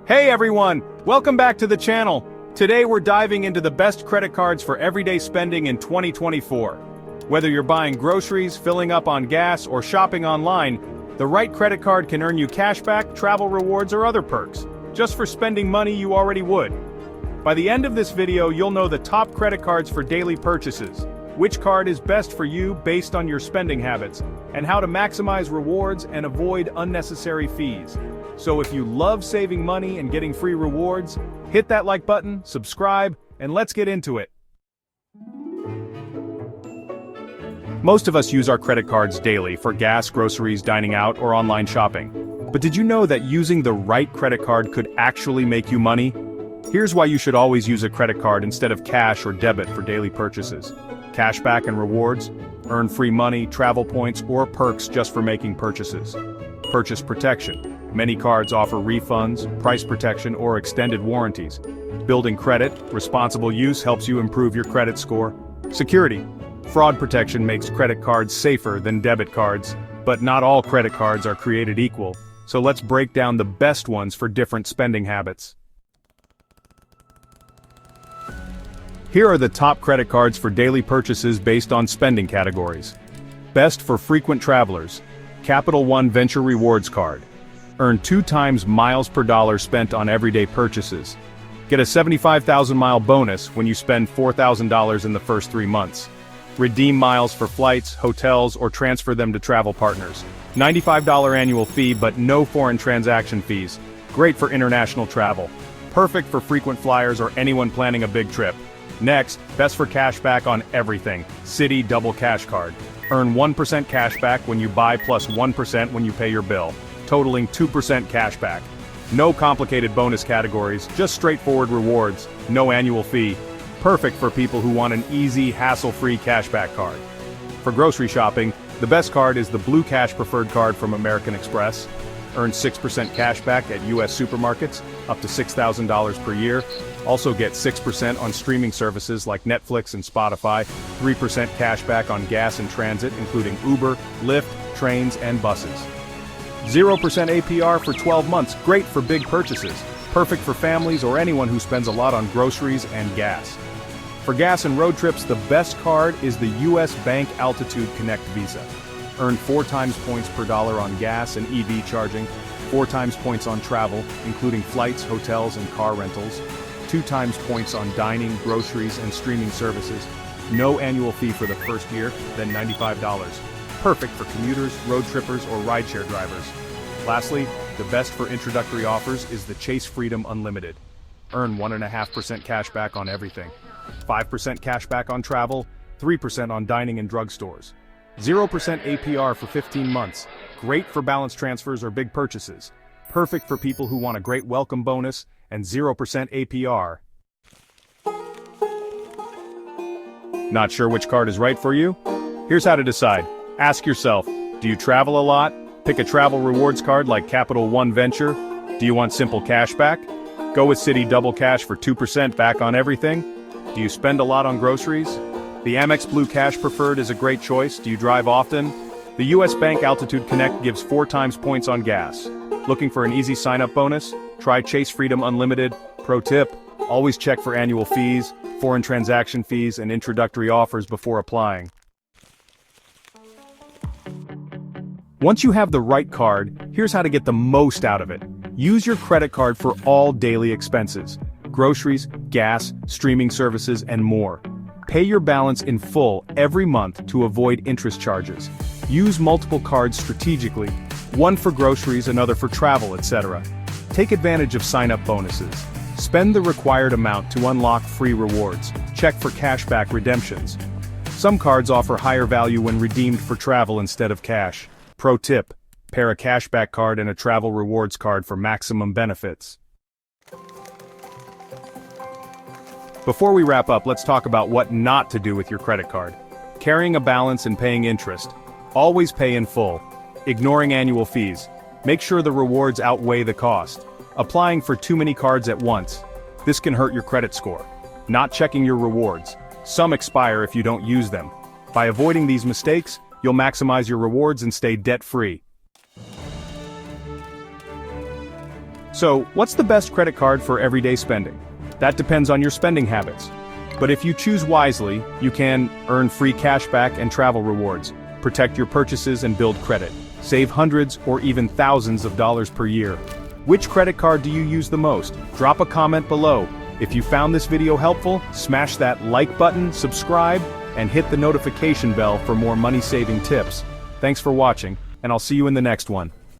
Hey everyone, welcome back to the channel. Today we're diving into the best credit cards for everyday spending in 2024. Whether you're buying groceries, filling up on gas, or shopping online, the right credit card can earn you cashback, travel rewards, or other perks, just for spending money you already would. By the end of this video, you'll know the top credit cards for daily purchases, which card is best for you based on your spending habits, and how to maximize rewards and avoid unnecessary fees. So if you love saving money and getting free rewards, hit that like button, subscribe, and let's get into it. Most of us use our credit cards daily for gas, groceries, dining out, or online shopping. But did you know that using the right credit card could actually make you money? Here's why you should always use a credit card instead of cash or debit for daily purchases. Cashback and rewards, earn free money, travel points, or perks just for making purchases. Purchase protection. Many cards offer refunds, price protection, or extended warranties. Building credit, responsible use helps you improve your credit score. Security. Fraud protection makes credit cards safer than debit cards, but not all credit cards are created equal, so let's break down the best ones for different spending habits. Here are the top credit cards for daily purchases based on spending categories. Best for frequent travelers. Capital One Venture Rewards Card. Earn 2 times miles per dollar spent on everyday purchases. Get a 75,000-mile bonus when you spend $4,000 in the first 3 months. Redeem miles for flights, hotels, or transfer them to travel partners. $95 annual fee but no foreign transaction fees. Great for international travel. Perfect for frequent flyers or anyone planning a big trip. Next, best for cashback on everything. Citi Double Cash Card. Earn 1% cashback when you buy plus 1% when you pay your bill, totaling 2% cashback. No complicated bonus categories, just straightforward rewards, no annual fee. Perfect for people who want an easy, hassle-free cashback card. For grocery shopping, the best card is the Blue Cash Preferred Card from American Express. Earn 6% cashback at U.S. supermarkets, up to $6,000 per year. Also get 6% on streaming services like Netflix and Spotify, 3% cashback on gas and transit including Uber, Lyft, trains, and buses. 0% APR for 12 months, great for big purchases. Perfect for families or anyone who spends a lot on groceries and gas. For gas and road trips, the best card is the U.S. Bank Altitude Connect Visa. Earn 4 times points per dollar on gas and EV charging, 4 times points on travel, including flights, hotels, and car rentals, 2 times points on dining, groceries, and streaming services. No annual fee for the first year, then $95. Perfect for commuters, road trippers, or rideshare drivers. Lastly, the best for introductory offers is the Chase Freedom Unlimited. Earn 1.5% cashback on everything, 5% cashback on travel, 3% on dining and drugstores. 0% APR for 15 months, great for balance transfers or big purchases. Perfect for people who want a great welcome bonus, and 0% APR. Not sure which card is right for you? Here's how to decide. Ask yourself, do you travel a lot? Pick a travel rewards card like Capital One Venture. Do you want simple cashback? Go with Citi Double Cash for 2% back on everything. Do you spend a lot on groceries? The Amex Blue Cash Preferred is a great choice. Do you drive often? The U.S. Bank Altitude Connect gives 4 times points on gas. Looking for an easy sign-up bonus? Try Chase Freedom Unlimited. Pro tip, always check for annual fees, foreign transaction fees, and introductory offers before applying. Once you have the right card, here's how to get the most out of it. Use your credit card for all daily expenses. Groceries, gas, streaming services, and more. Pay your balance in full every month to avoid interest charges. Use multiple cards strategically, one for groceries, another for travel, etc. Take advantage of sign-up bonuses. Spend the required amount to unlock free rewards. Check for cashback redemptions. Some cards offer higher value when redeemed for travel instead of cash. Pro tip, pair a cashback card and a travel rewards card for maximum benefits. Before we wrap up, let's talk about what not to do with your credit card. Carrying a balance and paying interest. Always pay in full. Ignoring annual fees. Make sure the rewards outweigh the cost. Applying for too many cards at once. This can hurt your credit score. Not checking your rewards. Some expire if you don't use them. By avoiding these mistakes, you'll maximize your rewards and stay debt-free. So, what's the best credit card for everyday spending? That depends on your spending habits. But if you choose wisely, you can earn free cashback and travel rewards, protect your purchases and build credit, save hundreds or even thousands of dollars per year. Which credit card do you use the most? Drop a comment below. If you found this video helpful, smash that like button, subscribe, and hit the notification bell for more money-saving tips. Thanks for watching, and I'll see you in the next one.